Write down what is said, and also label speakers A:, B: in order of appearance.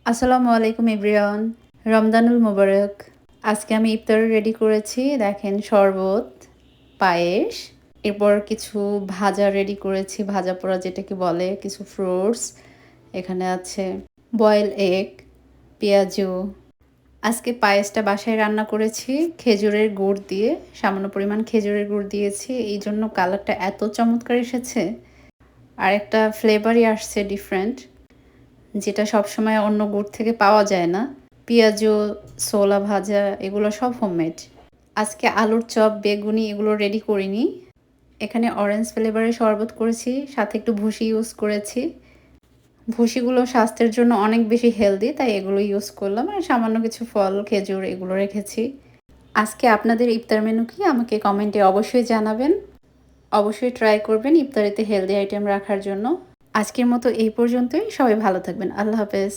A: আসসালামু আলাইকুম এভরিওয়ান। রমজানুল মোবারক। আজকে আমি ইফতার রেডি করেছি। দেখেন শরবত, পায়েস, এরপর কিছু ভাজা রেডি করেছি, ভাজা পোড়া যেটাকে বলে, কিছু ফ্রুটস। এখানে আছে বয়েল এগ, পেঁয়াজু। আজকে পায়েসটা বাসায় রান্না করেছি খেজুরের গুড় দিয়ে, সামান্য পরিমাণ খেজুরের গুড় দিয়েছি, এই জন্য কালারটা এত চমৎকার এসেছে। আর একটা ফ্লেভারই আসছে ডিফারেন্ট, যেটা সবসময় অন্য গুড় থেকে পাওয়া যায় না। পেঁয়াজু, ছোলা ভাজা, এগুলো সব হোমমেড। আজকে আলুর চপ, বেগুনি এগুলো রেডি করিনি। এখানে অরেঞ্জ ফ্লেভারের শরবত করেছি, সাথে একটু ভুসি ইউজ করেছি। ভুসিগুলো স্বাস্থ্যের জন্য অনেক বেশি হেলদি, তাই এগুলো ইউজ করলাম। আর সামান্য কিছু ফল, খেজুর এগুলো রেখেছি। আজকে আপনাদের ইফতার মেনু কি আমাকে কমেন্টে অবশ্যই জানাবেন। অবশ্যই ট্রাই করবেন ইফতারিতে হেলদি আইটেম রাখার জন্য। আজকের মতো এই পর্যন্তই। সবাই ভালো থাকবেন। আল্লাহ হাফেজ।